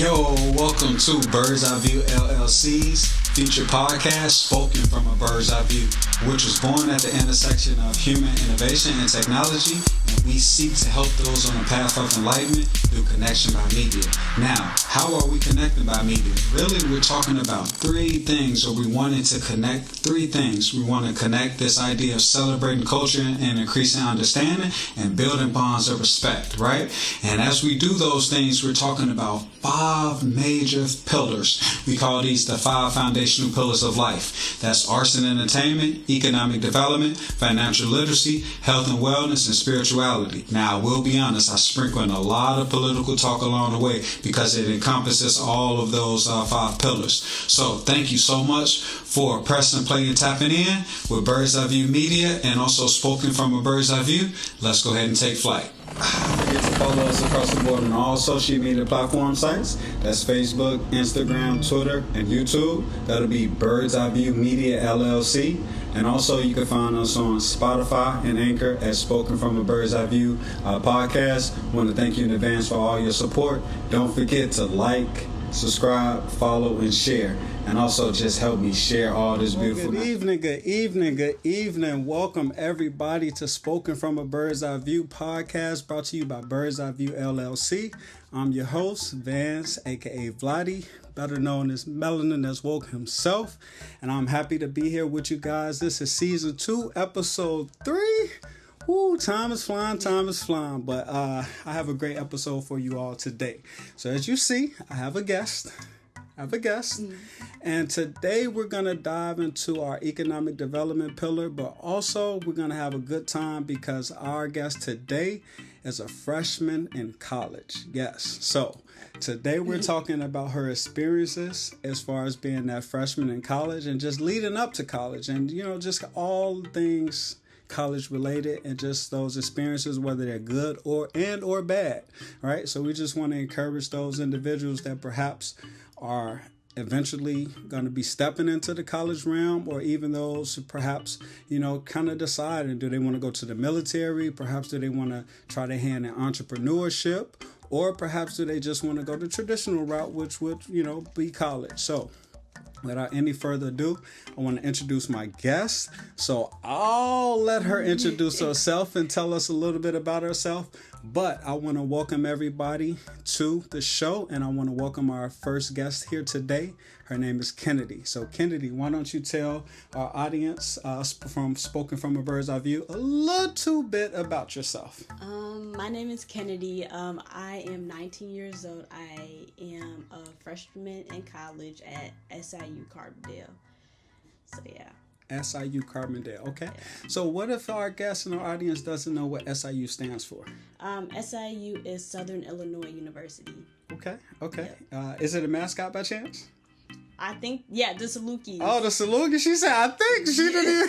Yo, welcome to Bird's Eye View LLC's feature podcast, Spoken from a Bird's Eye View, which was born at the intersection of human innovation and technology, and we seek to help those on the path of enlightenment through connection by media. Now, how are we connected by media? Really, we're talking about three things, or we wanted to connect three things. We want to connect this idea of celebrating culture and increasing understanding and building bonds of respect, right? And as we do those things, we're talking about five major pillars. We call these the five foundational pillars of life. That's arts and entertainment, economic development, financial literacy, health and wellness, and spirituality. Now, I will be honest, I sprinkle in a lot of political talk along the way because it encompasses all of those five pillars. So thank you so much for pressing play and tapping in with Bird's Eye View Media and also Spoken from a Bird's Eye View. Let's go ahead and take flight. Don't forget to follow us across the board on all social media platform sites. That's Facebook, Instagram, Twitter, and YouTube. That'll be Bird's Eye View Media LLC. And also you can find us on Spotify and Anchor as Spoken from a Bird's Eye View podcast. Want to thank you in advance for all your support. Don't forget to like, subscribe, follow, and share. And also just help me share all this beautiful. Good evening. Welcome everybody to Spoken from a Bird's Eye View podcast, brought to you by Bird's Eye View LLC. I'm your host, Vance, aka Vladdy, better known as Melanin as Woke himself. And I'm happy to be here with you guys. This is season 2, episode 3. Woo, time is flying. But I have a great episode for you all today. So as you see, I have a guest. And today we're going to dive into our economic development pillar, but also we're going to have a good time because our guest today is a freshman in college. Yes. So today we're talking about her experiences as far as being that freshman in college and just leading up to college and, just all things college related and just those experiences, whether they're good or bad, right? So we just want to encourage those individuals that perhaps are eventually going to be stepping into the college realm, or even those who perhaps, kind of deciding, do they want to go to the military? Perhaps do they want to try their hand in entrepreneurship? Or perhaps do they just want to go the traditional route, which would, be college? So without any further ado, I want to introduce my guest. So I'll let her introduce herself and tell us a little bit about herself. But I want to welcome everybody to the show, and I want to welcome our first guest here today. Her name is Kennedy. So Kennedy, why don't you tell our audience from Spoken from a Bird's Eye View a little bit about yourself? My name is Kennedy. I am 19 years old. I am a freshman in college at SIU Carbondale. So yeah. SIU Carbondale. Okay. Yeah. So what if our guest in our audience doesn't know what SIU stands for? SIU is Southern Illinois University. Okay. Yeah. Is it a mascot by chance? I think, yeah, the Salukis. Oh, the Salukis. She said, I think. She didn't even.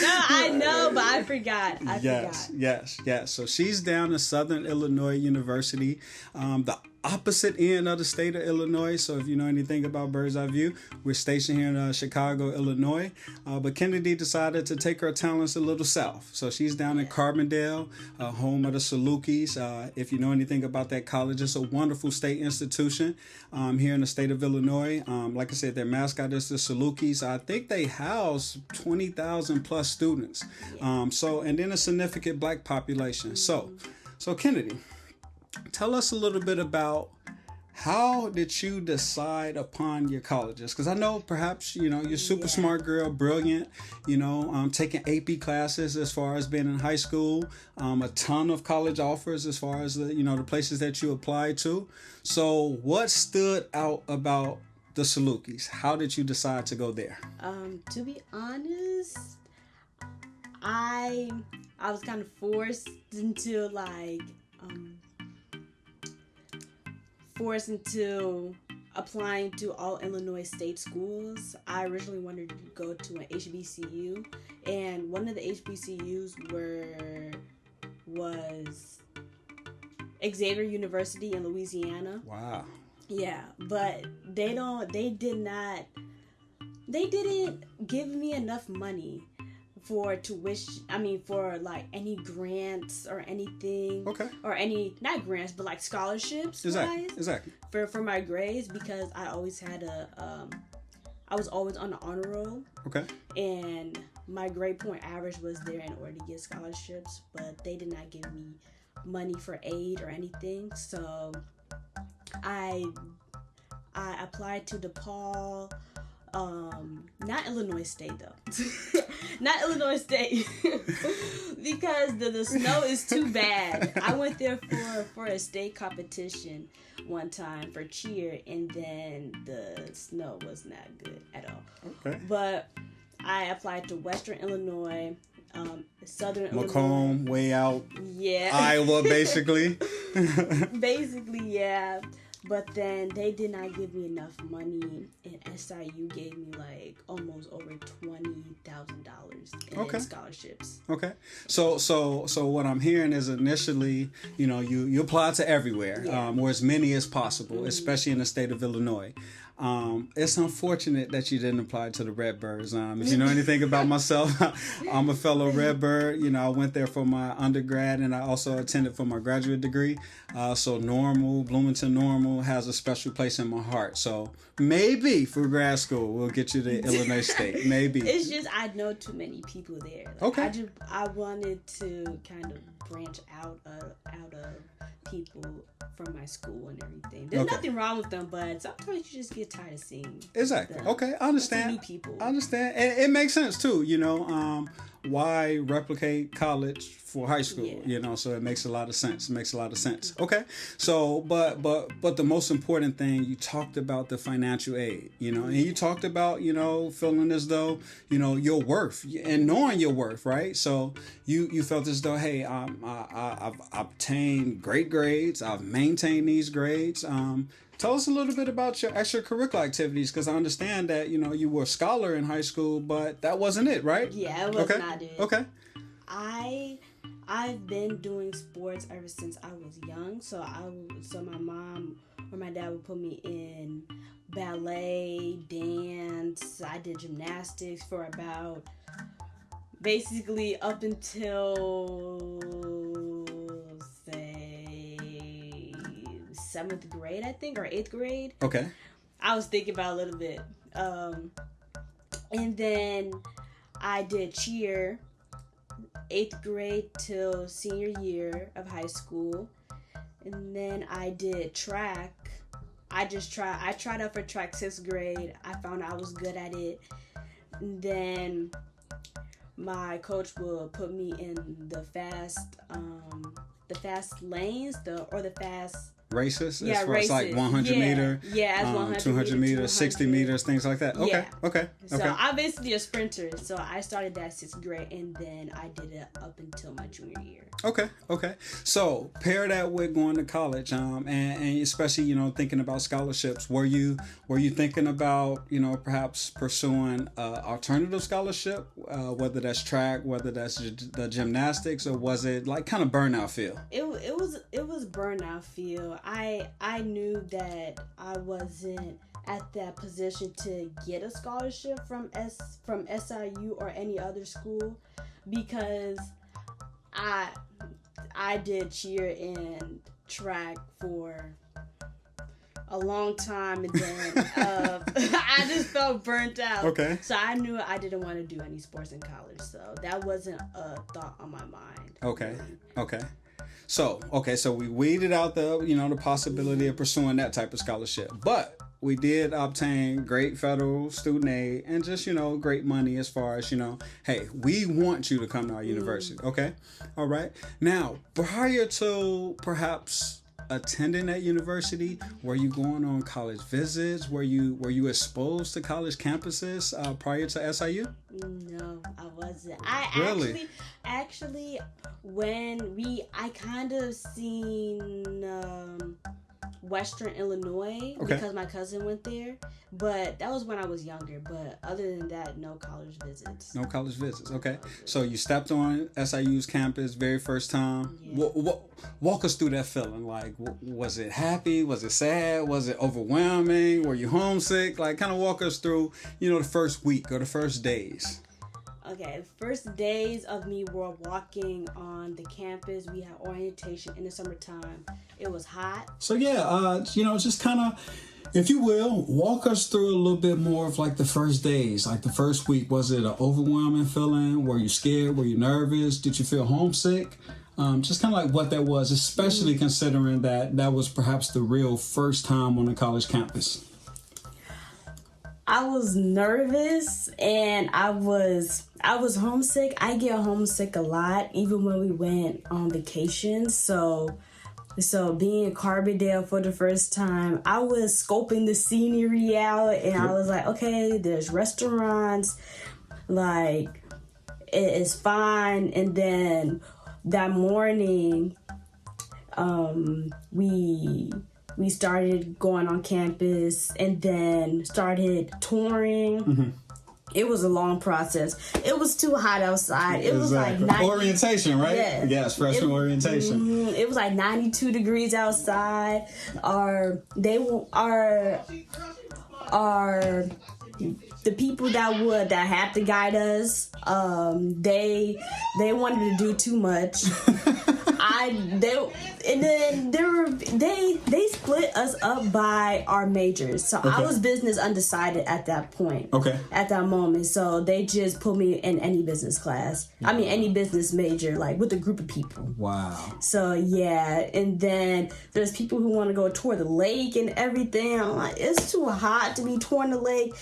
No, I know, but I forgot. Yes. So she's down in Southern Illinois University, the opposite end of the state of Illinois. So if you know anything about Bird's Eye View, we're stationed here in Chicago, Illinois. But Kennedy decided to take her talents a little south. So she's down in Carbondale, home of the Salukis. If you know anything about that college, it's a wonderful state institution here in the state of Illinois. Like I said, their mascot is the Salukis. I think they house 20,000 plus students. And then a significant black population. So Kennedy, tell us a little bit about how did you decide upon your colleges? Because I know perhaps, you're super smart girl, brilliant, taking AP classes as far as being in high school, a ton of college offers as far as the places that you applied to. So what stood out about the Salukis? How did you decide to go there? To be honest, I was kind of forced into applying to all Illinois state schools. I originally wanted to go to an HBCU, and one of the HBCUs was Xavier University in Louisiana. Wow. Yeah, but they didn't give me enough money for tuition. I mean, for like any grants or anything. Okay. Or any, not grants, but like scholarships. Exactly. For my grades, because I always had I was always on the honor roll. Okay. And my grade point average was there in order to get scholarships, but they did not give me money for aid or anything. So I applied to DePaul. Not Illinois State though. Not Illinois State. Because the snow is too bad. I went there for a state competition one time for cheer, and then the snow was not good at all. Okay. But I applied to Western Illinois, Southern Macomb, Illinois. way out. Yeah. Iowa, basically. Basically, yeah. But then they did not give me enough money, and SIU gave me like almost over $20,000 in scholarships. Okay, so what I'm hearing is initially, you apply to everywhere, or as many as possible, especially in the state of Illinois. It's unfortunate that you didn't apply to the Redbirds. If you know anything about myself, I'm a fellow Redbird. I went there for my undergrad, and I also attended for my graduate degree. So Bloomington Normal has a special place in my heart. So maybe for grad school, we'll get you to Illinois State. Maybe. It's just I know too many people there. Like, okay. I wanted to kind of branch out of people from my school and everything. There's nothing wrong with them, but sometimes you just get tired of seeing. Exactly. Okay, I understand. New people. I understand, and it makes sense too. Why replicate college for high school? Yeah. So it makes a lot of sense. Okay, so but the most important thing, you talked about the financial aid. And you talked about feeling as though your worth and knowing your worth, right? So you felt as though, hey, I've obtained great grades. I've maintained these grades. Tell us a little bit about your extracurricular activities, because I understand that you were a scholar in high school, but that wasn't it, right? Yeah, it was not it. Okay. I've been doing sports ever since I was young. So my mom or my dad would put me in ballet, dance. I did gymnastics for about basically up until say 7th grade, I think, or 8th grade. Okay. I was thinking about a little bit. And then I did cheer 8th grade till senior year of high school. And then I did track. I tried out for track 6th grade. I found I was good at it. And then my coach will put me in the fast lanes, the fast races? Yeah, as far races. As like 100 meter? Yeah, as 100 200 meters, 60 meters, things like that. Okay, yeah. Okay. So I'm basically a sprinter. So I started that 6th grade, and then I did it up until my junior year. Okay. So pair that with going to college, and especially thinking about scholarships. Were you thinking about perhaps pursuing alternative scholarship, whether that's track, whether that's the gymnastics, or was it like kind of burnout feel? It was burnout feel. I knew that I wasn't at that position to get a scholarship from SIU or any other school, because I did cheer and track for a long time, and then I just felt burnt out. Okay. So I knew I didn't want to do any sports in college, so that wasn't a thought on my mind. Okay. So we weeded out the possibility of pursuing that type of scholarship, but we did obtain great federal student aid and just great money as far as hey, we want you to come to our university. Okay, all right. Now, prior to perhaps attending that university, were you going on college visits? Were you exposed to college campuses prior to SIU? No, I wasn't. Really? Actually, I kind of seen Western Illinois because my cousin went there, but that was when I was younger. But other than that, no college visits. No college visits. Okay. So you stepped on SIU's campus very first time. Yeah. Walk us through that feeling. Like, was it happy? Was it sad? Was it overwhelming? Were you homesick? Like, kind of walk us through, the first week or the first days. Okay, first days of me were walking on the campus. We had orientation in the summertime. It was hot. So just kind of, if you will, walk us through a little bit more of like the first days, like the first week. Was it an overwhelming feeling? Were you scared? Were you nervous? Did you feel homesick? Just kind of like what that was, especially considering that was perhaps the real first time on a college campus. I was nervous and I was homesick. I get homesick a lot, even when we went on vacation. So being in Carbondale for the first time, I was scoping the scenery out, and I was like, okay, there's restaurants, like it is fine. And then that morning, we started going on campus and then started touring. Mm-hmm. It was a long process. It was too hot outside. It was like 90, orientation, right? Yes, freshman orientation. Mm-hmm, it was like 92 degrees outside. The people that had to guide us, they wanted to do too much. They split us up by our majors. So I was business undecided at that point. Okay. At that moment. So they just put me in any business class. I mean, any business major, like with a group of people. Wow. So yeah. And then there's people who want to go tour the lake and everything. I'm like, it's too hot to be touring the lake.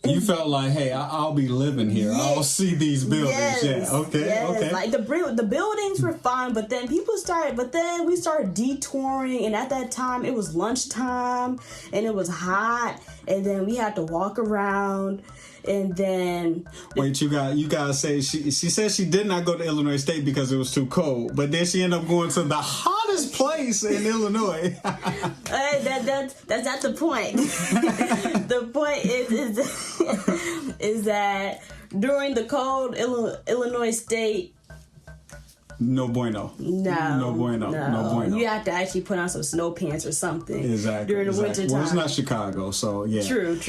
You felt like, hey, I'll be living here. Yes. I'll see these buildings. Yes. Yeah. Okay. Yes. Okay. Like the buildings were fine, but then we started detouring, and at that time it was lunchtime and it was hot, and then we had to walk around. And then wait, you guys say she said she did not go to Illinois State because it was too cold, but then she ended up going to the hottest place in Illinois. That's not the point. The point is that during the cold, Illinois State. No bueno. No bueno. You have to actually put on some snow pants or something. Exactly. During the winter time. Well, it's not Chicago, so yeah. True.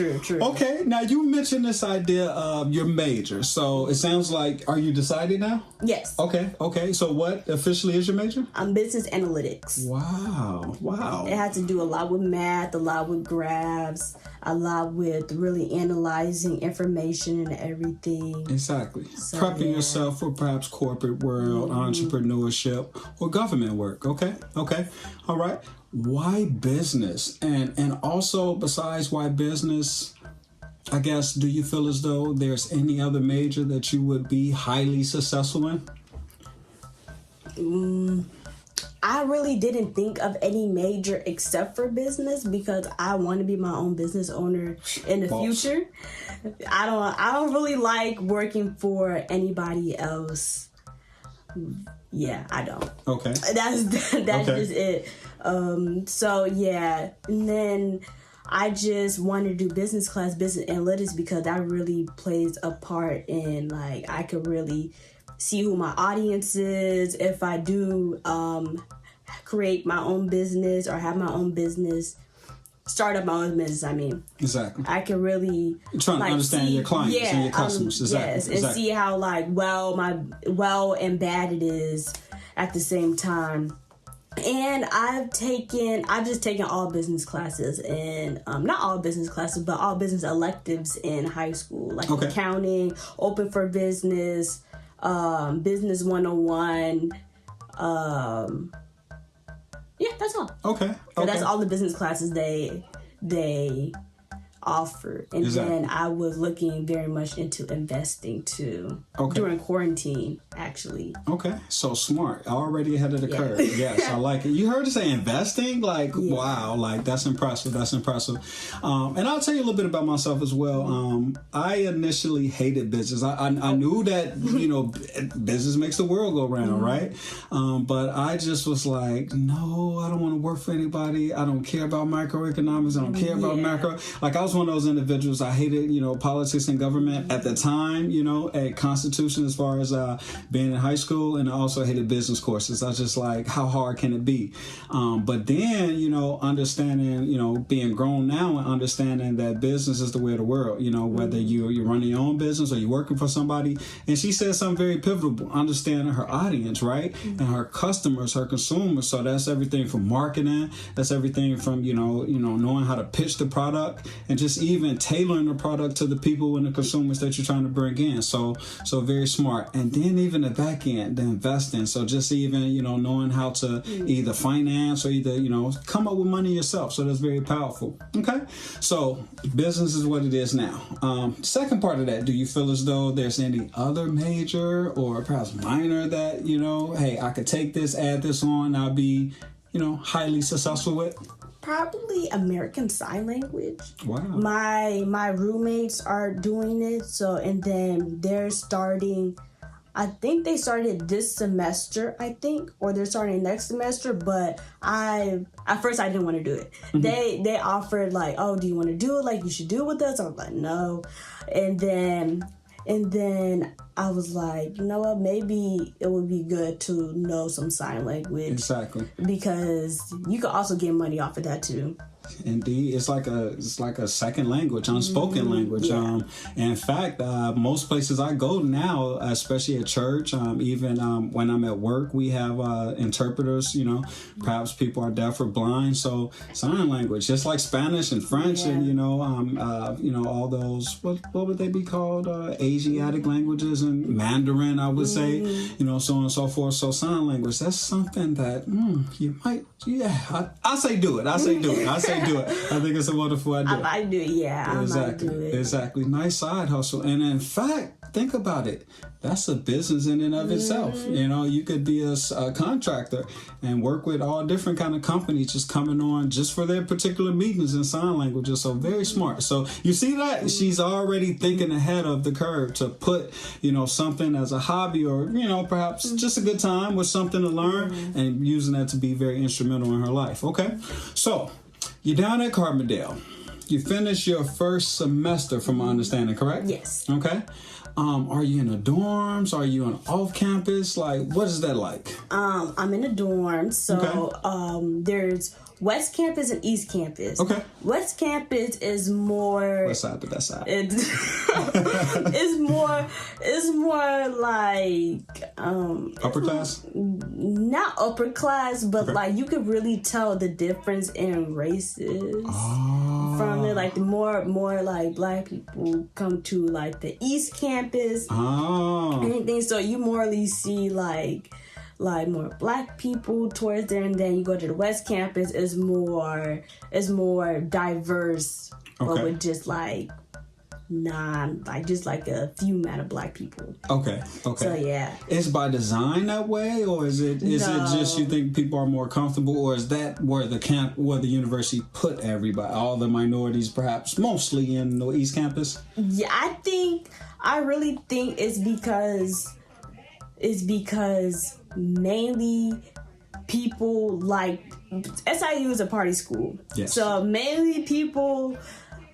Okay, now you mentioned this idea of your major. So it sounds like, are you decided now? Yes. Okay. So what officially is your major? Business analytics. Wow. It had to do a lot with math, a lot with graphs, a lot with really analyzing information and everything. Exactly. So, prepping yourself for perhaps corporate world, entrepreneurship, or government work. Okay. All right. Why business? And also, besides why business, I guess, do you feel as though there's any other major that you would be highly successful in? I really didn't think of any major except for business because I want to be my own business owner in the future. I don't really like working for anybody else. Yeah, I don't. Okay. That's just it. So yeah, and then I just wanted to do business analytics because that really plays a part in, like, I could really see who my audience is. If I do create my own business or have my own business, start up my own business, I mean. Exactly. I can really... You're trying to understand your clients and your customers. Exactly. Yes, and see how, like, well and bad it is at the same time. And I've just taken all business classes and not all business classes, but all business electives in high school, like accounting, open for business, business 101. Yeah, that's all. Okay. So that's all the business classes they offer. And then I was looking very much into investing too during quarantine, actually. Okay, so smart. Already ahead of the curve. Yes, I like it. You heard her say investing? Like, wow, like that's impressive. And I'll tell you a little bit about myself as well. I initially hated business. I knew that, business makes the world go round, right? But I just was like, no, I don't want to work for anybody. I don't care about microeconomics. I don't care about macro. Like, I was one of those individuals. I hated, politics and government at the time, at Constitution as far as being in high school, and I also hated business courses. I was just like, how hard can it be? But then, understanding, being grown now and understanding that business is the way of the world, whether you're running your own business or you're working for somebody. And she said something very pivotal, understanding her audience, right? And her customers, her consumers. So that's everything from marketing. That's everything from, knowing how to pitch the product and just even tailoring the product to the people and the consumers that you're trying to bring in. So very smart. And then even the back end, the investing. So just even, knowing how to either finance or either, come up with money yourself. So that's very powerful. Okay. So business is what it is now. Second part of that, do you feel as though there's any other major or perhaps minor that, hey, I could take this, add this on, I'll be, highly successful with? Probably American Sign Language. Wow. My roommates are doing it. So, and then they're starting, I think they started this semester, or they're starting next semester, but at first I didn't want to do it. Mm-hmm. They offered like, oh, do you want to do it? Like, you should do it with us. I was like, no. And then I was like, you know what? Maybe it would be good to know some sign language. Exactly. Because you could also get money off of that too. Indeed, it's like a second language, unspoken language. Yeah. In fact, most places I go now, especially at church, even when I'm at work, we have interpreters. Perhaps people are deaf or blind, so sign language, just like Spanish and French, and all those what would they be called? Asiatic languages and Mandarin, I would say. So on and so forth. So sign language, that's something that you might. Yeah, I say do it. I say do it. I think it's a wonderful idea. I might do it, yeah. Exactly. I might do it. Exactly. Nice side hustle. And in fact, think about it. That's a business in and of itself. You could be a contractor and work with all different kind of companies just coming on just for their particular meetings in sign languages. So very smart. So you see that? She's already thinking ahead of the curve to put, something as a hobby or, perhaps just a good time with something to learn and using that to be very instrumental in her life. Okay. So you're down at Carbondale. You finished your first semester, from my understanding, correct? Yes. Okay. Are you in the dorms? Are you on off campus? Like, what is that like? I'm in a dorm. So, there's West Campus and East Campus. Okay. West Campus is more. West side to that side. It's more like upper class. Not upper class, but like you could really tell the difference in races from it. Like the more like black people come to like the East Campus. Anything. So you morely see like more black people towards there, and then you go to the West Campus, is more diverse, but with just like just like a few amount of black people. Okay. So yeah, it's by design that way, or is it just you think people are more comfortable, or is that where the university put everybody, all the minorities, perhaps mostly in the East Campus? Yeah, I really think it's because mainly people like SIU is a party school. Yes. So mainly people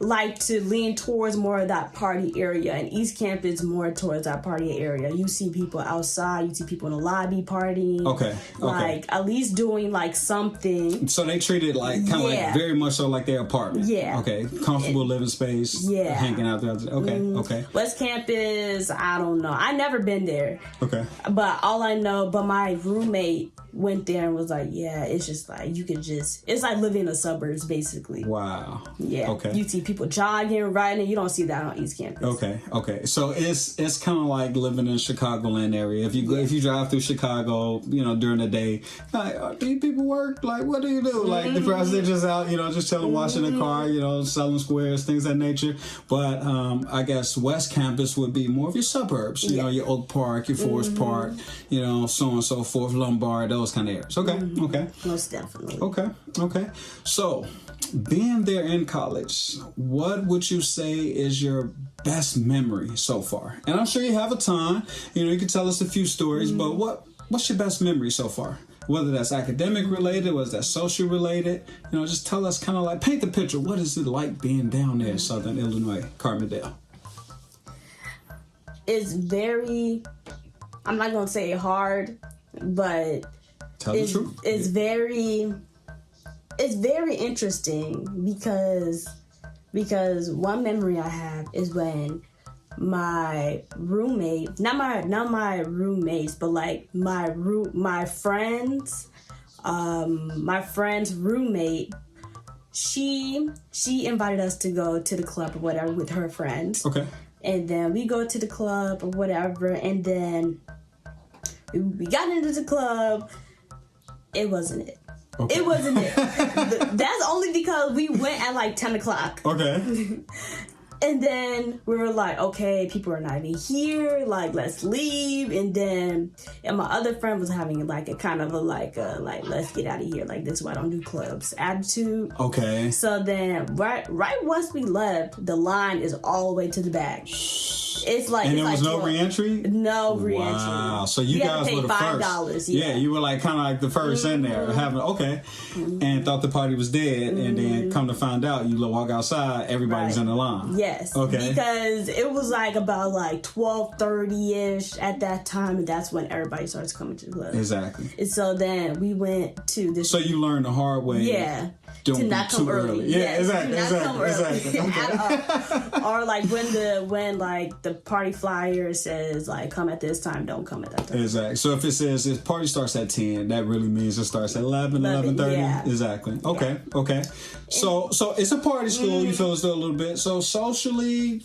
like to lean towards more of that party area, and East Campus more towards that party area. You see people outside, you see people in the lobby partying. Okay. Like at least doing like something. So they treat it like kind of like very much so like their apartment. Yeah. Okay. Comfortable living space. Yeah. Hanging out there. Okay. Okay. West Campus, I don't know. I never been there. Okay. But my roommate went there and was like, yeah, it's just like it's like living in the suburbs basically. Wow. Yeah. Okay. You see people jogging, riding. You don't see that on East Campus. Okay. So it's kind of like living in Chicagoland area. If you drive through Chicago, during the day, like, do you people work? Like, what do you do? Like, the president just out, just chilling, washing the car, selling squares, things of that nature. But I guess West Campus would be more of your suburbs. Your Oak Park, your Forest Park, so on and so forth, Lombard, those kind of areas. Okay. Okay. Most definitely. Okay. So, being there in college, what would you say is your best memory so far? And I'm sure you have a ton. You can tell us a few stories, but what's your best memory so far? whether that's academic related, was that social related? You know, just tell us kind of like, paint the picture. What is it like being down there in Southern Illinois, Carbondale? It's very, I'm not going to say hard, but tell the truth. It's very interesting because one memory I have is when my roommate, not my roommates, but like my friend's roommate, she invited us to go to the club or whatever with her friends. Okay. And then we go to the club or whatever, and then we got into the club. It wasn't it. Okay. It wasn't it. That's only because we went at like 10 o'clock. Okay. And then we were like, okay, people are not even here. Like, let's leave. And my other friend was having like a kind of a let's get out of here. Like, this is why I don't do clubs attitude. Okay. So then right once we left, the line is all the way to the back. It's like, and there was no re-entry? No re-entry. Wow. So you guys were the $5, first. Yeah, you were like kind of like the first in there, and thought the party was dead, and then come to find out, you walk outside, everybody's in the line. Yes. Okay. Because it was like about like 12:30ish at that time, and that's when everybody starts coming to the club. Exactly. And so then we went to this. So you learned the hard way. Yeah. Don't to not come early. Yeah, yes, exactly. Okay. Or like when the party flyer says like come at this time, don't come at that time. Exactly. So if it says the party starts at 10, that really means it starts at 11:30. Yeah. Exactly. Okay. Yeah. Okay. So it's a party school. You feel as though a little bit. So socially,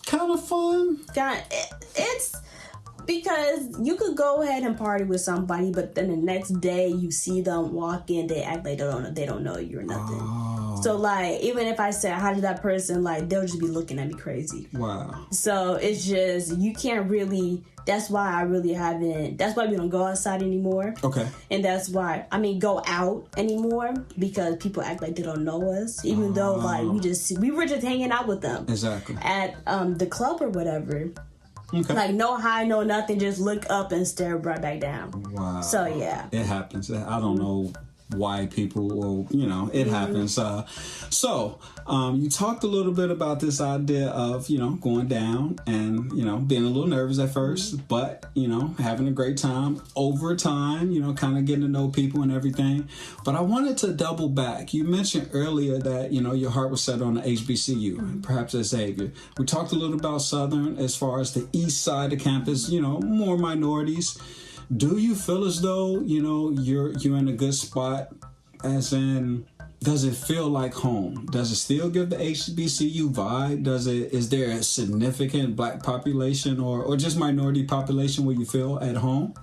kind of fun. It's. Because you could go ahead and party with somebody, but then the next day you see them walk in, they act like they don't know you or nothing. Oh. So like, even if I say hi to that person, like they'll just be looking at me crazy. Wow. So it's just, you can't really, that's why we don't go outside anymore. Okay. And that's why, go out anymore, because people act like they don't know us, even though like we were just hanging out with them. Exactly. At the club or whatever. Okay. Like, no hi, no nothing, just look up and stare right back down. Wow. So, yeah. It happens. I don't know why people, it happens. So, you talked a little bit about this idea of, going down and, being a little nervous at first, but, having a great time over time, kind of getting to know people and everything. But I wanted to double back. You mentioned earlier that, your heart was set on the HBCU, perhaps at Xavier. We talked a little about Southern as far as the east side of campus, more minorities. Do you feel as though, you're in a good spot, as in, does it feel like home? Does it still give the HBCU vibe? Is there a significant black population or just minority population where you feel at home?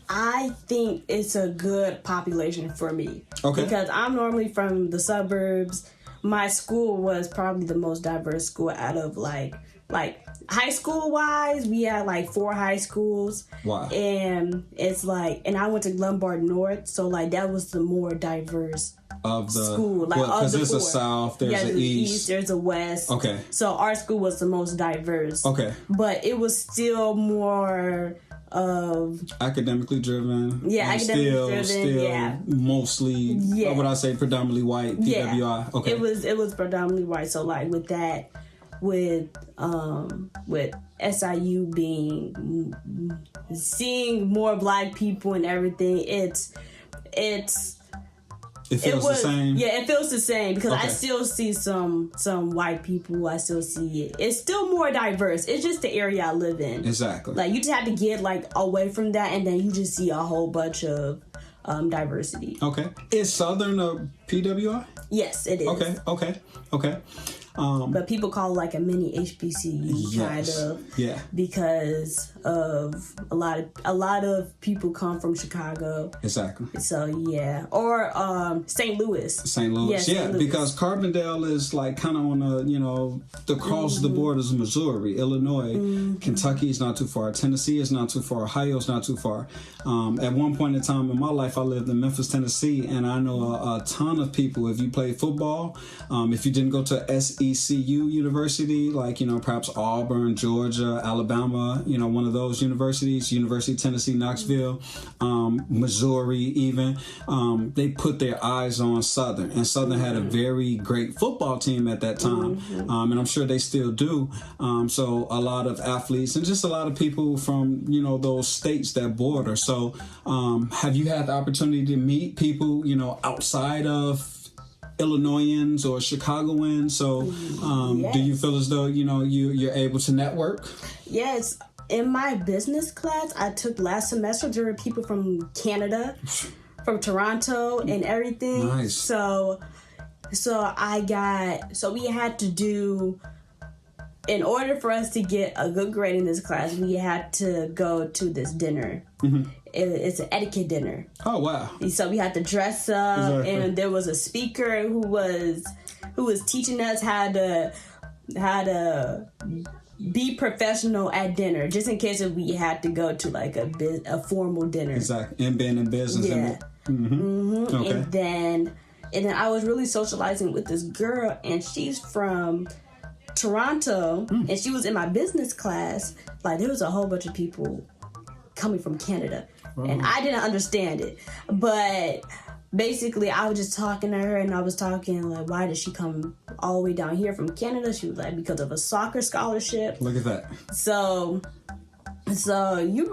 I think it's a good population for me. Okay. Because I'm normally from the suburbs. My school was probably the most diverse school out of like high school wise, we had like 4 high schools. Wow. And it's like, and I went to Lombard North, so like that was the more diverse of the school. Like, because there's a south, there's an east, there's a west. Okay. So our school was the most diverse. Okay. But it was still more of academically driven. Yeah, academically driven. Still yeah. Mostly, what would I say, predominantly white, PWI. Yeah. Okay. It was predominantly white. So like with that, with SIU seeing more black people and everything, it feels the same. Yeah, it feels the same because I still see some white people. I still see it. It's still more diverse. It's just the area I live in. Exactly. Like you just have to get like away from that, and then you just see a whole bunch of diversity. Okay. Is Southern a PWI? Yes, it is. Okay. But people call it like a mini HBCU kind of, because of a lot of people come from Chicago. Exactly. So yeah, or St. Louis. St. Louis, because Carbondale is like kind of on the cross the borders of Missouri, Illinois, Kentucky is not too far, Tennessee is not too far, Ohio is not too far. At one point in time in my life, I lived in Memphis, Tennessee, and I know a ton of people. If you played football, if you didn't go to SEN ECU University, like, perhaps Auburn, Georgia, Alabama, one of those universities, University of Tennessee, Knoxville, Missouri even, they put their eyes on Southern. And Southern had a very great football team at that time, and I'm sure they still do. So a lot of athletes and just a lot of people from, those states that border. So have you had the opportunity to meet people, outside of Illinoisans or Chicagoans? So Yes. do you feel as though, you're able to network? Yes. In my business class I took last semester, there were people from Canada, from Toronto and everything. Nice. So we had to do, in order for us to get a good grade in this class, we had to go to this dinner. It's an etiquette dinner. Oh, wow. So we had to dress up, Exactly. and there was a speaker who was teaching us how to be professional at dinner, just in case if we had to go to like a formal dinner. Exactly. And being in business. Yeah. Okay. And then I was really socializing with this girl, and she's from Toronto, and she was in my business class. Like, there was a whole bunch of people coming from Canada, and I didn't understand it, but basically I was just talking to her, and I was talking like, why did she come all the way down here from Canada? She was like, because of a soccer scholarship. Look at that. So you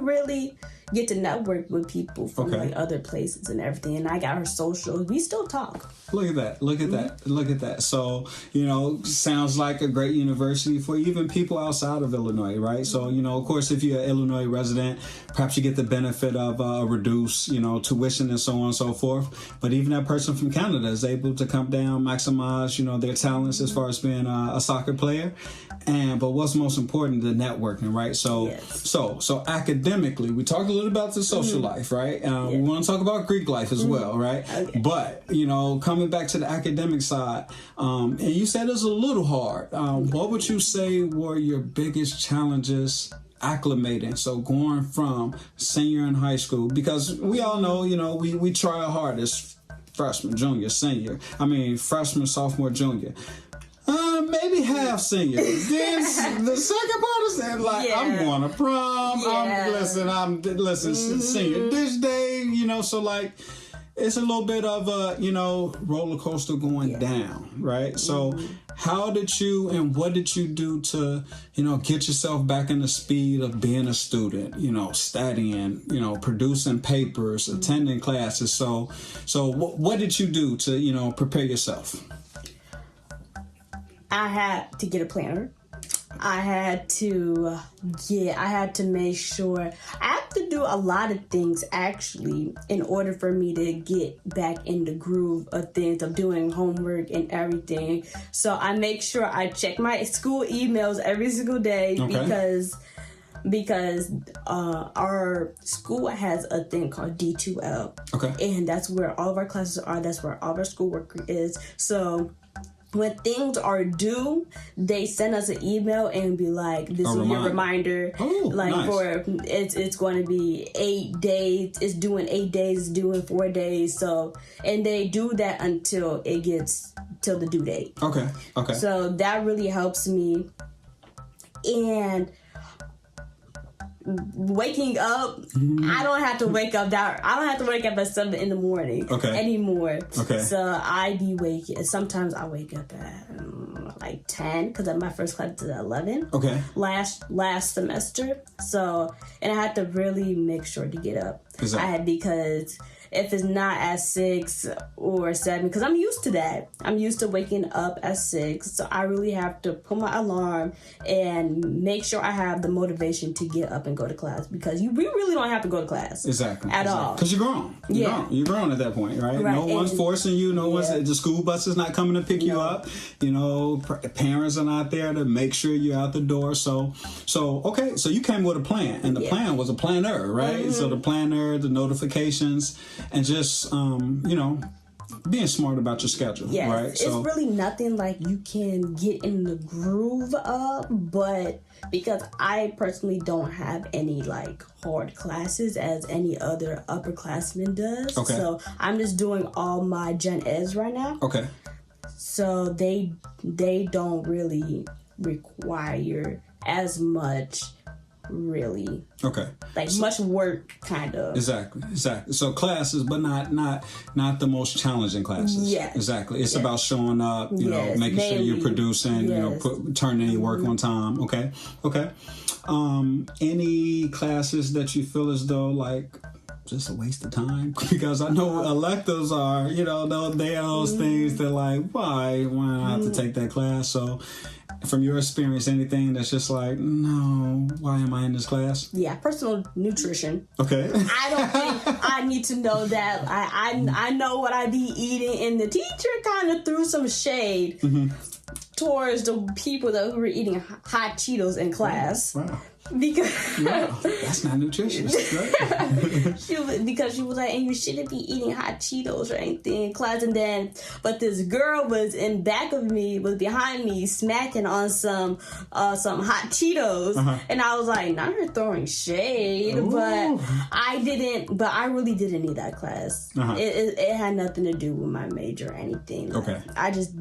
really get to network with people from like other places and everything. And I got her social. We still talk. Look at that. Look at that. Look at that. So, sounds like a great university for even people outside of Illinois, right? So, of course, if you're an Illinois resident, perhaps you get the benefit of reduced, tuition and so on and so forth. But even that person from Canada is able to come down, maximize, their talents as far as being a soccer player. But what's most important, the networking, right? So, Yes. so academically, we talked a little about the social life, right? We want to talk about Greek life as well, right? Okay. But, coming back to the academic side, and you said it's a little hard. What would you say were your biggest challenges acclimating? So going from senior in high school, because we all know, we try our hardest, freshman, junior, senior. Freshman, sophomore, junior. Maybe half senior. Then the second part is that, I'm going to prom. I'm senior this day, so it's a little bit of a, roller coaster going down, right? So how did you and what did you do to, get yourself back in the speed of being a student, studying, producing papers, attending classes? So what did you do to, prepare yourself? I had to get a planner. I had to make sure. I have to do a lot of things actually in order for me to get back in the groove of things, of doing homework and everything. So I make sure I check my school emails every single day because our school has a thing called D2L. Okay. And that's where all of our classes are. That's where all of our schoolwork is. So when things are due, they send us an email and be like, this is your reminder. Nice. For it's going to be 8 days. It's due in 8 days. It's due in 4 days. So, and they do that until it gets till the due date. Okay. So that really helps me. And waking up, I don't have to wake up at 7 in the morning anymore. So I be waking. Sometimes I wake up at 10 because my first class is at 11. Last semester. So, and I had to really make sure to get up. Because if it's not at 6 or 7, because I'm used to that. I'm used to waking up at 6. So I really have to put my alarm and make sure I have the motivation to get up and go to class, because we really don't have to go to class. At all. Because you're grown. You're grown at that point, right? No one's forcing you. No one's, the school bus is not coming to pick you up. Parents are not there to make sure you're out the door. So you came with a plan, and the plan was a planner, right? So the planner, the notifications, and just being smart about your schedule, right? So it's really nothing like you can get in the groove of, but because I personally don't have any hard classes as any other upperclassman does, so I'm just doing all my Gen Eds right now. So they don't really require as much, really. Okay. Like much work, kind of. Exactly. So classes, but not the most challenging classes. Yes. Exactly. It's about showing up, making sure you're producing, turning your work on time. Okay. Any classes that you feel as though like just a waste of time? Because I know electives are, they are those things that like, why I have to take that class? So from your experience, anything that's just like, no, why am I in this class? Yeah, personal nutrition. Okay. I don't think I need to know that. I know what I be eating, and the teacher kind of threw some shade towards the people that were eating hot Cheetos in class. Wow. Because that's not nutritious, right? because she was like, and you shouldn't be eating hot Cheetos or anything in class. And then, but this girl was in back of me, was behind me, smacking on some hot Cheetos, and I was like, now you're throwing shade. Ooh. But I really didn't need that class. It had nothing to do with my major or anything. Okay. I just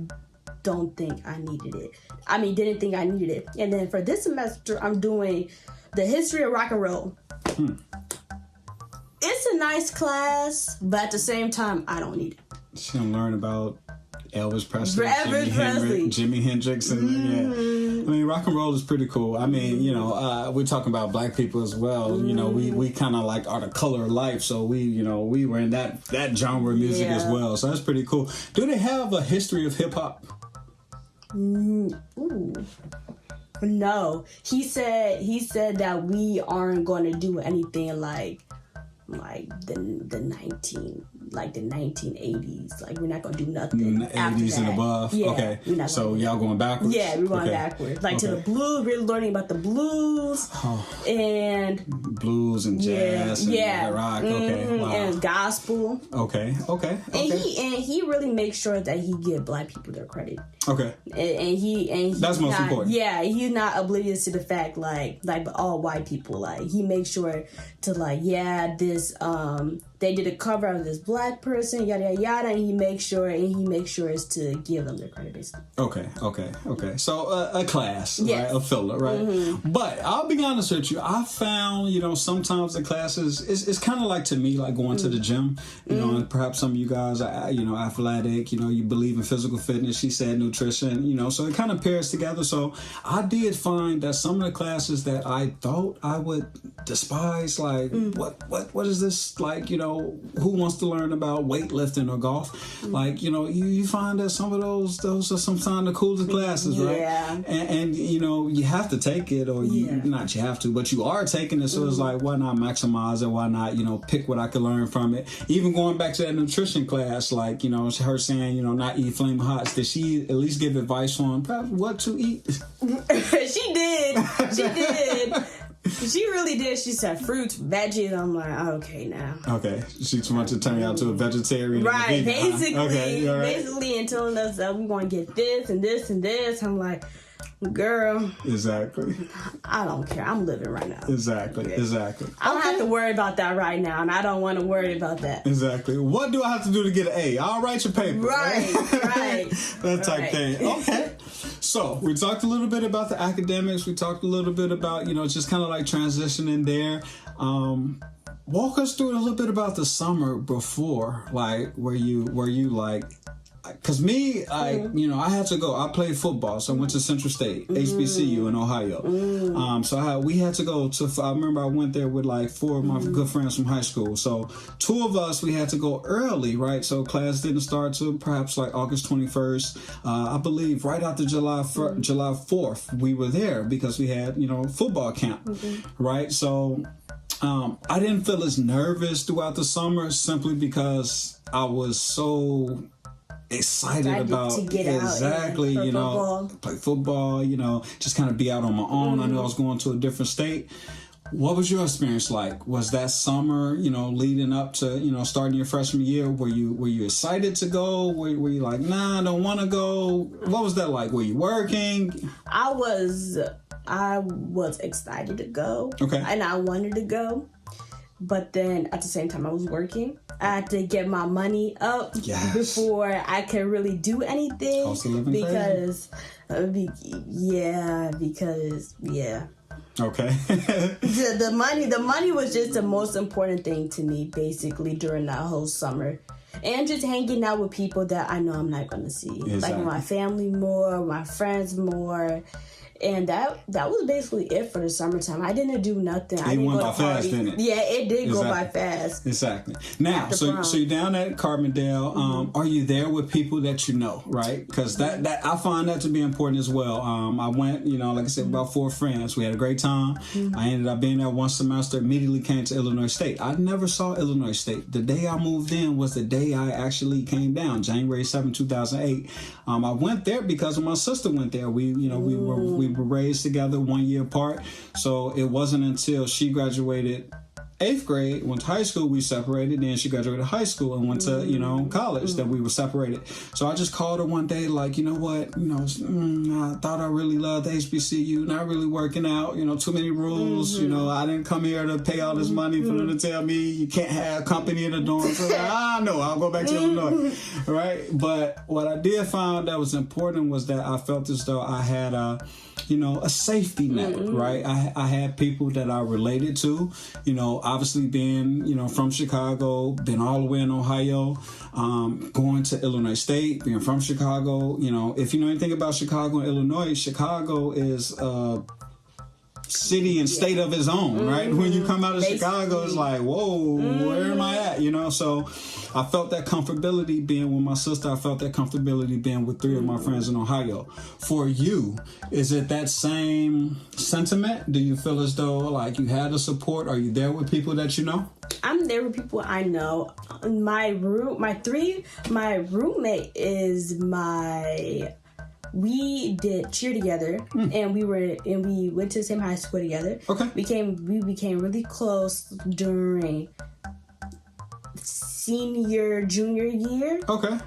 don't think I needed it. I mean, didn't think I needed it. And then for this semester, I'm doing the history of rock and roll. It's a nice class, but at the same time, I don't need it. She's gonna learn about Elvis Presley, Jimi Hendrix, and I mean, rock and roll is pretty cool. I mean, we're talking about black people as well. We kind of like are the color of life, so we were in that genre of music as well. So that's pretty cool. Do they have a history of hip hop? Ooh. No, he said that we aren't going to do anything like the 1980s. Like, we're not going to do nothing 80s and above. Yeah, okay. So y'all going backwards? Yeah, we're going backwards. Like to the blues, we're learning about the blues and blues and jazz and rock. Okay, wow. And gospel. Okay. And he really makes sure that he give black people their credit. Okay. And he that's most important. Yeah, he's not oblivious to the fact like all white people. Like, he makes sure to this they did a cover of this black person, yada yada yada, and he makes sure is to give them their credit, basically. Okay. So a class, right? A filler, right? But I'll be honest with you, I found sometimes the classes it's kind of like, to me, like going to the gym. And perhaps some of you guys are athletic. You believe in physical fitness. She said nutrition. So it kind of pairs together. So I did find that some of the classes that I thought I would despise, like what is this, like, who wants to learn about weightlifting or golf? Like, you find that some of those are sometimes the coolest classes, right? Yeah. And you have to take it, or not you have to, but you are taking it. So it's like, why not maximize it? Why not, pick what I could learn from it? Even going back to that nutrition class, like, her saying, not eat flaming hots. Did she at least give advice on what to eat? She did. She really did. She said fruits, veggies. I'm like, okay, now. Okay. She wants to turn you out to a vegetarian. Right. Basically. Okay. All right. Basically, and telling us that we're going to get this and this and this. I'm like, girl. Exactly. I don't care. I'm living right now. Exactly. I don't have to worry about that right now, and I don't want to worry about that. Exactly. What do I have to do to get an A? I'll write your paper. Right. That type thing. Okay. So we talked a little bit about the academics. We talked a little bit about, just kind of like transitioning there. Walk us through a little bit about the summer before, like, were you like, because me, I had to go. I played football, so I went to Central State, HBCU in Ohio. So we had to go to. I remember I went there with like 4 of my good friends from high school. So 2 of us, we had to go early, right? So class didn't start till perhaps like August 21st. I believe right after July 4th, we were there because we had football camp, right? So I didn't feel as nervous throughout the summer simply because I was so excited about to get exactly out play football, just kind of be out on my own. I knew I was going to a different state. What was your experience like? Was that summer, leading up to starting your freshman year, were you excited to go? Were you like, nah, I don't want to go? What was that like? Were you working? I was excited to go. Okay. And I wanted to go. but then at the same time I was working. I had to get my money up before I could really do anything. Also living because, crazy. Okay. the money was just the most important thing to me, basically, during that whole summer. And just hanging out with people that I know I'm not going to see. Exactly. Like my family more, my friends more. And that was basically it for the summertime. I didn't do nothing. I didn't went go by to parties. fast, didn't it? Yeah, it did go by fast. Exactly. Now, so you're down at Carbondale. Are you there with people that you know, right? Because that I find that to be important as well. I went, like I said, about 4 friends. We had a great time. I ended up being there one semester. Immediately came to Illinois State. I never saw Illinois State. The day I moved in was the day I actually came down, January 7, 2008. I went there because my sister went there. We were raised together 1 year apart. So it wasn't until she graduated 8th grade, went to high school, we separated. Then she graduated high school and went to, college that we were separated. So I just called her one day, like, you know what, I thought I really loved HBCU, not really working out, too many rules. I didn't come here to pay all this money for them to tell me you can't have company in the dorm. So no, I'll go back to Illinois, right? But what I did find that was important was that I felt as though I had a safety net, right? I had people that I related to, obviously being, from Chicago, been all the way in Ohio, going to Illinois State, being from Chicago, if you know anything about Chicago and Illinois, Chicago is city and state of its own, right? When you come out of Chicago, it's like, whoa, where am I at? So I felt that comfortability being with my sister. I felt that comfortability being with 3 of my friends in Ohio. For you, is it that same sentiment? Do you feel as though like you had the support? Are you there with people that you know? I'm there with people I know. My roommate is we did cheer together, and we went to the same high school together. Okay. We became really close during junior year. Okay.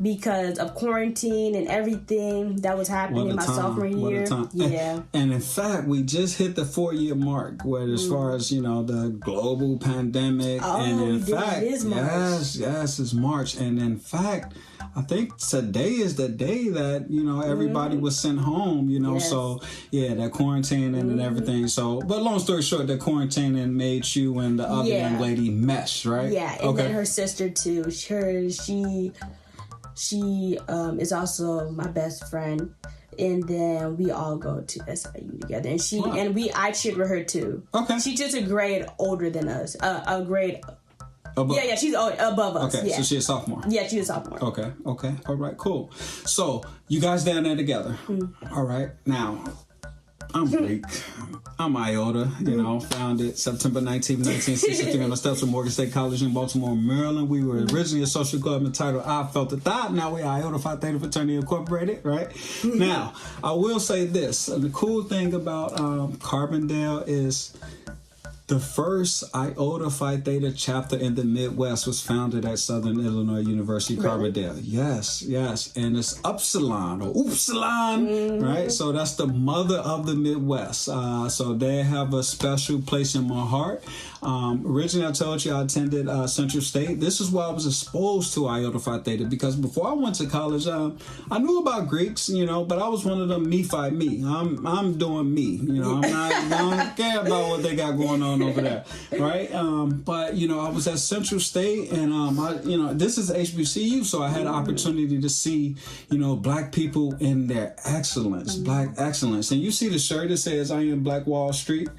Because of quarantine and everything that was happening in my sophomore year. Yeah. And in fact, we just hit the 4-year mark where as far as, the global pandemic. And in fact, it is March. Yes, it's March. And in fact, I think today is the day that, everybody was sent home, Yes. So yeah, that quarantine and everything. So, but long story short, that quarantine made you and the other young lady mesh, right? Yeah. And then her sister too. She is also my best friend, and then we all go to SIU together. And I cheered with her too. Okay. She's just a grade older than us. A grade above. Yeah, she's above us. Okay, yeah. So she's a sophomore. Yeah, she's a sophomore. Okay. All right, cool. So you guys down there together. All right. Now, I'm Greek. I'm Iota, founded September 19, 1963 on the steps of Morgan State College in Baltimore, Maryland. We were originally a social club entitled I Felt the Thought. Now we're Iota Phi Theta Fraternity Incorporated, right? Now, I will say this. The cool thing about Carbondale is the first Iota Phi Theta chapter in the Midwest was founded at Southern Illinois University, Carbondale. Really? Yes. And it's Upsilon or Upsilon, right? So that's the mother of the Midwest. So they have a special place in my heart. Originally, I told you I attended Central State. This is why I was exposed to Iota Phi Theta, because before I went to college, I knew about Greeks, but I was one of them me fight me. I'm doing me, I don't care about what they got going on over there, right? But I was at Central State, and this is HBCU, so I had an opportunity to see, black people in their excellence, black excellence. And you see the shirt that says "I am Black Wall Street."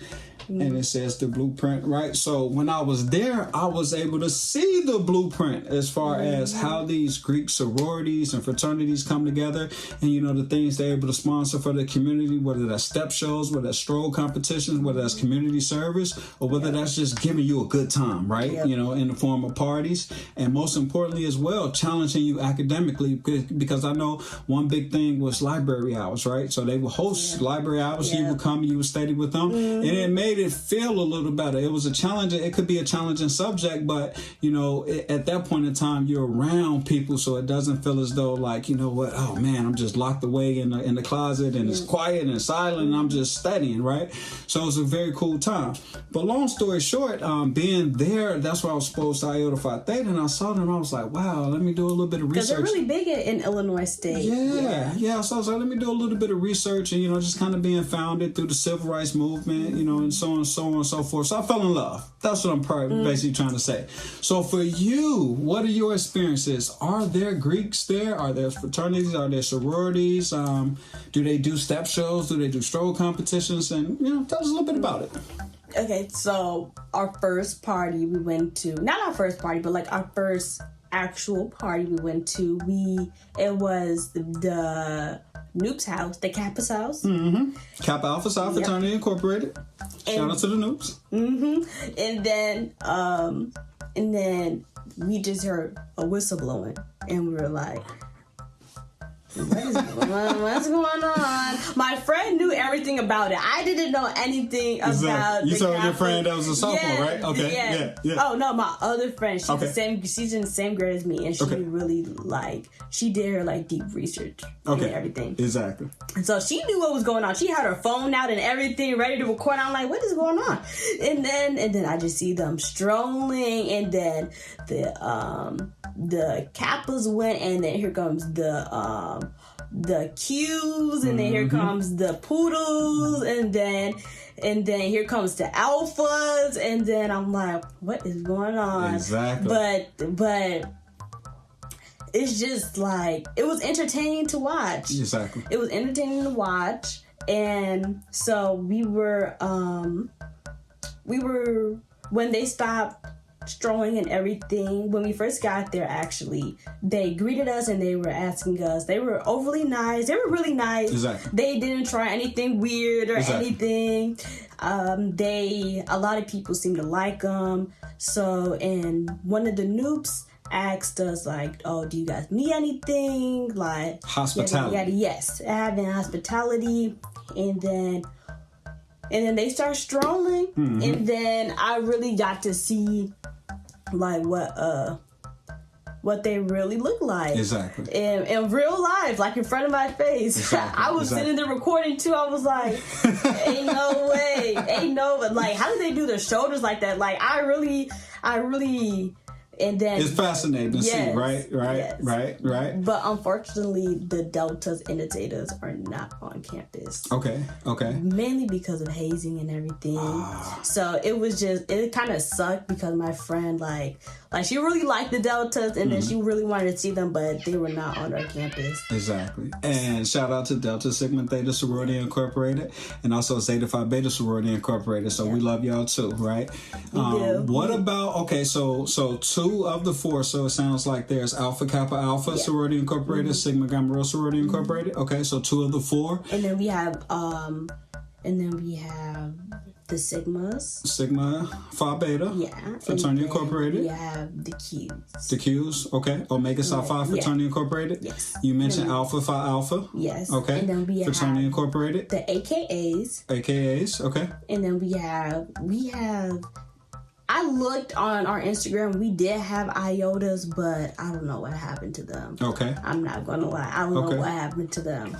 And it says the blueprint, right? So when I was there, I was able to see the blueprint as far as how these Greek sororities and fraternities come together, and the things they're able to sponsor for the community, whether that's step shows, whether that's stroll competitions, whether that's community service, or whether that's just giving you a good time, right? In the form of parties, and most importantly as well, challenging you academically, because I know one big thing was library hours, right? So they would host library hours. You would come, you would study with them, and it made made it feel a little better. It was a challenging. It could be a challenging subject, but at that point in time, you're around people, so it doesn't feel as though like, what? Oh man, I'm just locked away in the closet, and it's quiet and silent, and I'm just studying, right? So it was a very cool time. But long story short, being there, that's why I was exposed to Iota Phi Theta, and I saw them. I was like, wow, let me do a little bit of research. Because they're really big in Illinois State. Yeah. So I was like, let me do a little bit of research, and just kind of being founded through the civil rights movement, and so on and so forth. So I fell in love. That's what I'm basically trying to say. So for you, what are your experiences? Are there Greeks there? Are there fraternities? Are there sororities? Do they do step shows? Do they do stroll competitions? And tell us a little bit about it. Okay, so our first party we went to, not our first party, but like our first actual party we went to, it was the Noob's house, the Kappa's house. Mm-hmm. Kappa Alpha Psi Fraternity Incorporated. Shout out to the Noobs. Mm-hmm. And then we just heard a whistle blowing, and we were like, what's going on? My friend knew everything about it. I didn't know anything about You told your friend that was a sophomore, right? Okay. Yeah. Oh no, my other friend, she's in the same grade as me, and she really she did her deep research and everything. Exactly. And so she knew what was going on. She had her phone out and everything ready to record. I'm like, what is going on? And then I just see them strolling, and then the Kappas went, and then here comes the Qs, and then here comes the Poodles, and then here comes the Alphas, and then I'm like, what is going on? Exactly. But it's just it was entertaining to watch. Exactly. It was entertaining to watch, and so we were when they stopped strolling and everything, when we first got there, actually, they greeted us and they were asking us. They were overly nice. They were really nice. Exactly. They didn't try anything weird or anything. A lot of people seemed to like them. So, and one of the noobs asked us oh, do you guys need anything? Hospitality. Yes, having hospitality, and then they start strolling, and then I really got to see what they really look like. Exactly. In real life, in front of my face. Exactly. I was sitting there recording too. I was like, ain't no way. How do they do their shoulders like that? I really, and then it's fascinating to see, right? Yes. Right. But unfortunately, the deltas and the zetas are not on campus. Okay. Mainly because of hazing and everything. So it kind of sucked because my friend, she really liked the deltas, and then she really wanted to see them, but they were not on our campus. Exactly. And shout out to Delta Sigma Theta Sorority Incorporated, and also Zeta Phi Beta Sorority Incorporated. So we love y'all too, right? We do. What about so 2 of the 4? So it sounds like there's Alpha Kappa Alpha Sorority Incorporated, Sigma Gamma Rho Sorority Incorporated. Okay, so 2 of the 4. And then we have the Sigmas. Sigma Phi Beta. Yeah. Fraternity Incorporated. We have the Qs. The Qs, okay. Omega Psi Phi Fraternity Incorporated. Yes. You mentioned Alpha Phi Alpha. Yes. Okay. And then we Fraternity have Incorporated. the AKAs. AKAs, okay. And then we have I looked on our Instagram. We did have IOTAs, but I don't know what happened to them. Okay. I'm not gonna lie. I don't know what happened to them.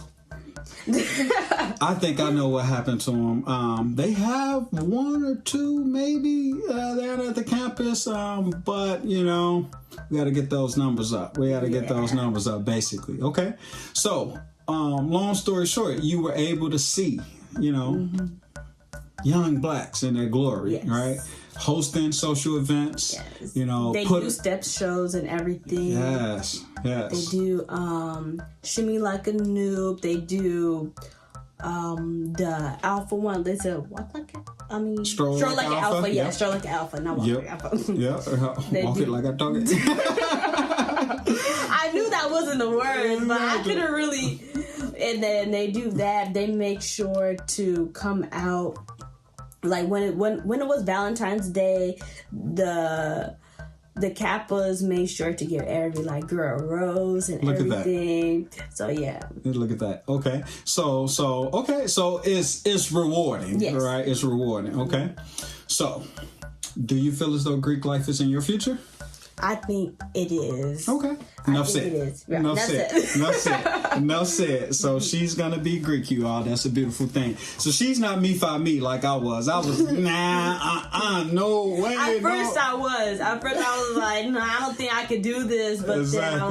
I think I know what happened to them. They have 1 or 2 maybe there at the campus, but we got to get those numbers up. We got to get those numbers up, basically. Okay, so long story short, you were able to see, young blacks in their glory, right? Hosting social events, they do step shows and everything. Yes. They do Shimmy Like a Noob. They do the Alpha one. They said Stroll like an Alpha. Yeah, Stroll like an Alpha. Not walk like an Alpha. Yeah, walk it like I talk it. I knew that wasn't the word, but I couldn't really. And then they do that. They make sure to come out. When it was Valentine's Day, the the Kappas made sure to give every like girl a rose and everything. So yeah. Look at that. Okay. So it's rewarding. Yes. Right? It's rewarding. Okay. So do you feel as though Greek life is in your future? I think it is. Okay. Enough said. Enough said. So she's gonna be Greek, you all. That's a beautiful thing. So she's not me like I was. I was no way. At first I was like, no, I don't think I could do this. But then I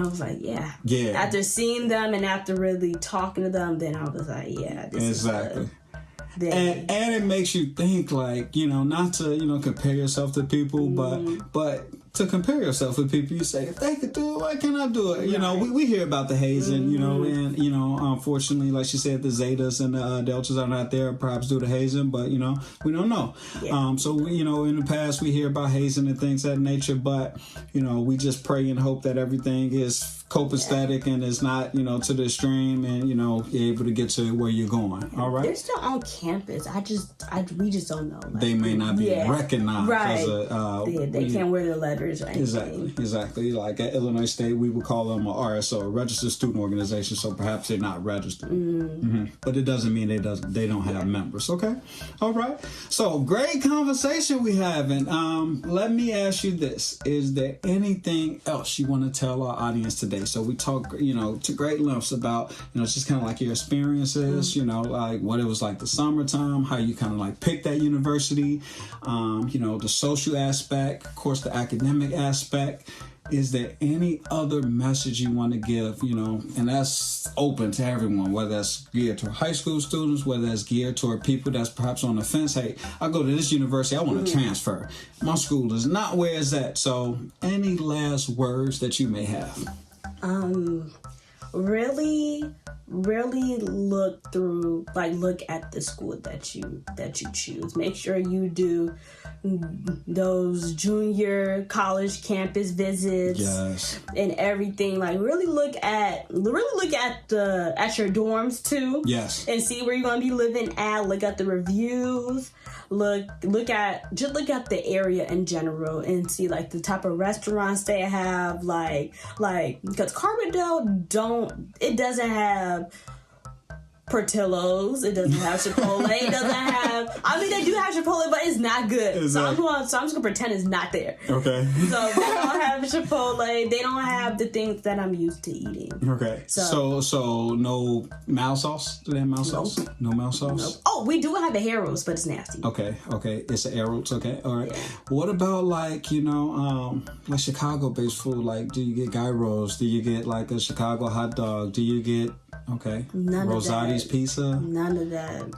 was like, yeah. Yeah. After seeing them and after really talking to them, then I was like, yeah, this is good. And it makes you think, like, not to, compare yourself to people, but to compare yourself with people. You say, if they could do it, why can't I do it? Right. We hear about the hazing, and, unfortunately, like she said, the Zetas and the Deltas are not there, perhaps due to hazing, but, we don't know. Yeah. So, in the past, we hear about hazing and things of that nature, but, we just pray and hope that everything is copacetic and it's not, to the extreme and, you're able to get to where you're going. All right. They're still on campus. We just don't know. Like, they may not be recognized. Right. As they can't wear their letters or anything. Exactly. Like at Illinois State, we would call them a RSO, a registered student organization. So perhaps they're not registered. Mm-hmm. But it doesn't mean they don't have members. Okay. All right. So great conversation we having. Let me ask you this. Is there anything else you want to tell our audience today? So we talk, to great lengths about, just kind of like your experiences, like what it was like the summertime, how you kind of like picked that university, the social aspect, of course, the academic aspect. Is there any other message you want to give, and that's open to everyone, whether that's geared to high school students, whether that's geared toward people that's perhaps on the fence. Hey, I go to this university, I want to transfer. My school is not where it's at. So any last words that you may have? Really look at the school that you choose. Make sure you do those junior college campus visits. Yes. And everything. Like really look at your dorms too. Yes. And see where you're gonna be living at. Look at the reviews. Look at the area in general and see like the type of restaurants they have, like because Carbondale doesn't have Portillo's, it doesn't have Chipotle, it doesn't have, they do have Chipotle, but it's not good. Exactly. So I'm just gonna pretend it's not there. Okay. So they don't have Chipotle, they don't have the things that I'm used to eating. Okay. So no mouse sauce? Do they have mouse sauce? No mouse sauce? Nope. Oh, we do have a Harold's, but it's nasty. Okay. It's a Harold's, okay. All right. Yeah. What about like Chicago-based food? Like, do you get gyros? Do you get like a Chicago hot dog? Do you get none Rosati's pizza? None of that.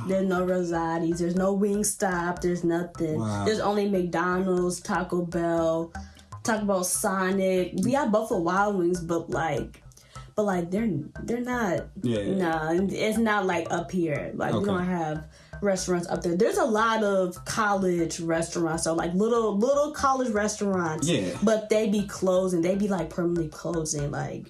There's no Rosati's. There's no Wingstop. There's nothing. Wow. There's only McDonald's, Taco Bell, Sonic. We have Buffalo Wild Wings, but they're not. Yeah. No, it's not like up here. Like we don't have restaurants up there. There's a lot of college restaurants, so like little college restaurants. Yeah. But they be closing. They be like permanently closing. Like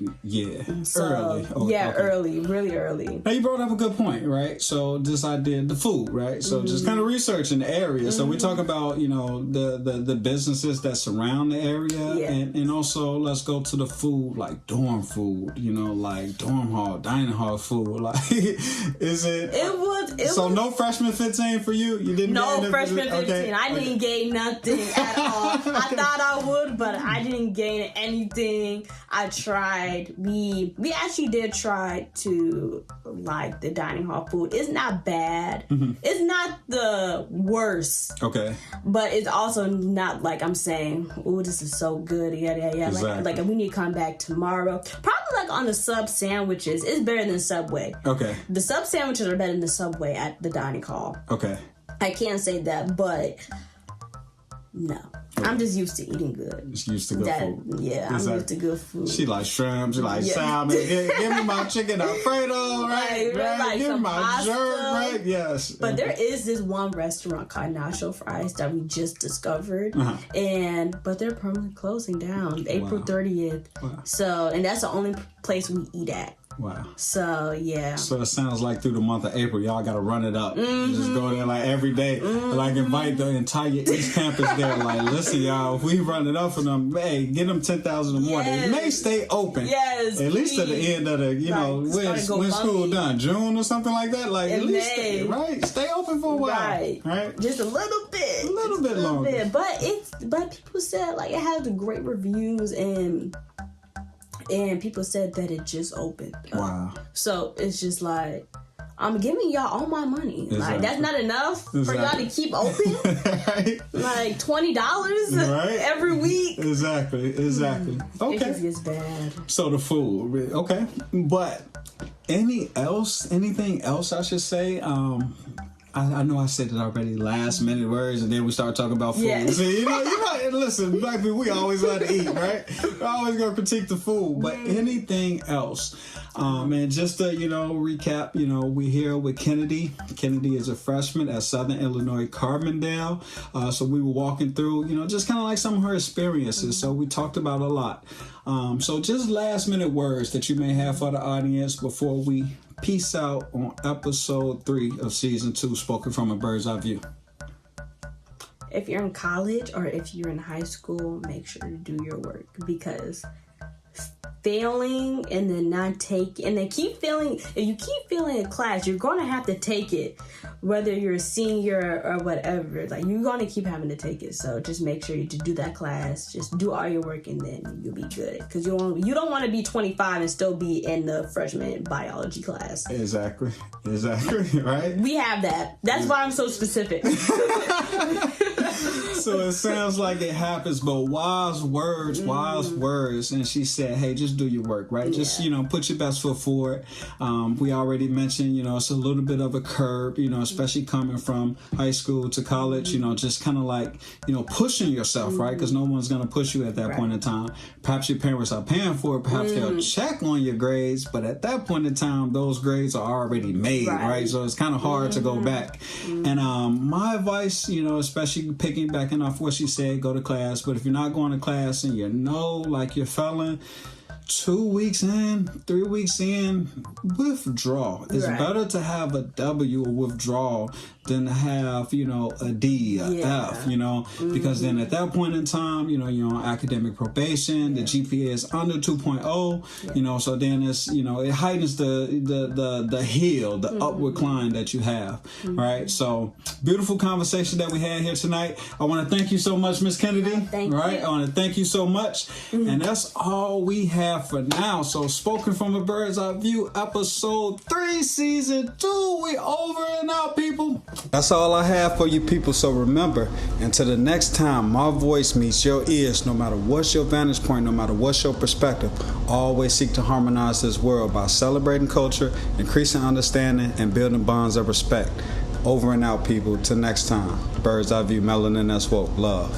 early. Early, really early. Now you brought up a good point, right? So this idea, the food, right? So just kind of researching the area. So we talk about the businesses that surround the area, and also let's go to the food, like dorm food. Like dorm hall, dining hall food. Like is it? It was. No freshman 15 for you? You didn't? No freshman 15. Okay. I didn't gain nothing at all. I thought I would, but I didn't gain anything. I tried. We actually did try to like the dining hall food. It's not bad. Mm-hmm. It's not the worst. Okay. But it's also not like I'm saying, oh, this is so good. Yeah. Exactly. Like we need to come back tomorrow. Probably like on the sub sandwiches. It's better than Subway. Okay. The sub sandwiches are better than the Subway at the dining hall. Okay. I can't say that, but no. I'm just used to eating good. Just used to good food. Yeah, I'm used to good food. She like shrimp. She like salmon. Give me my chicken Alfredo, right? Like give me my jerk, right? Yes. But there is this one restaurant called Nacho Fries that we just discovered, but they're permanently closing down April 30th. Wow. So, and that's the only place we eat at. Wow. So, yeah. So it sounds like through the month of April, y'all got to run it up. Just go there like every day. Like invite the entire East Campus there. Like, listen, y'all, if we run it up for them, hey, get them 10,000 or more. They may stay open. Yes. At least to the end of the, when school done? June or something like that? Like, at least stay open for a while. Right. Just a little bit. A little bit longer. But people said, like, it has great reviews and people said that it just opened. Wow. So it's just like, I'm giving y'all all my money. Exactly. Like, that's not enough for y'all to keep open. Right. Like $20 every week. Exactly. Okay. It just gets bad. So the food. Okay. But anything else I should say? I know I said it already, last minute words, and then we start talking about food. Yeah. So, listen, black people, we always like to eat, right? We're always going to critique the food. But anything else? And just to, recap, we're here with Kennedy. Kennedy is a freshman at Southern Illinois Carbondale. So we were walking through, just kind of like some of her experiences. So we talked about a lot. So just last minute words that you may have for the audience before we peace out on episode 3 of season 2, Spoken from a Bird's Eye View. If you're in college or if you're in high school, make sure to do your work, because failing and then not take, and then keep failing. If you keep failing in class, you're going to have to take it, whether you're a senior or whatever. Like, you're going to keep having to take it. So just make sure you do that class. Just do all your work, and then you'll be good. Because you don't want to be 25 and still be in the freshman biology class. Exactly. Right. We have that. That's why I'm so specific. So it sounds like it happens, but wise words. And she said, hey, just do your work, right? Yeah. Just, put your best foot forward. We already mentioned, it's a little bit of a curve, especially coming from high school to college, just kind of like, pushing yourself, right? Because no one's going to push you at that point in time. Perhaps your parents are paying for it. Perhaps they'll check on your grades. But at that point in time, those grades are already made, right? So it's kind of hard to go back. And my advice, especially piggybacking off what she said, go to class. But if you're not going to class and like you're failing, 2 weeks in, 3 weeks in, withdraw. It's better to have a W or withdrawal than to have, a D, a F, because then at that point in time, you're on academic probation, the GPA is under 2.0, so then it's, it heightens the hill, the upward climb that you have, right? So, beautiful conversation that we had here tonight. I want to thank you so much, Miss Kennedy. Thank you. I want to thank you so much. And that's all we have for now. So, Spoken from a Bird's Eye View, episode 3, season 2. We over and out, people. That's all I have for you people. So remember, until the next time my voice meets your ears, no matter what's your vantage point, no matter what's your perspective, always seek to harmonize this world by celebrating culture, increasing understanding, and building bonds of respect. Over and out, people. Till next time. Bird's Eye View, melanin that's woke. Love.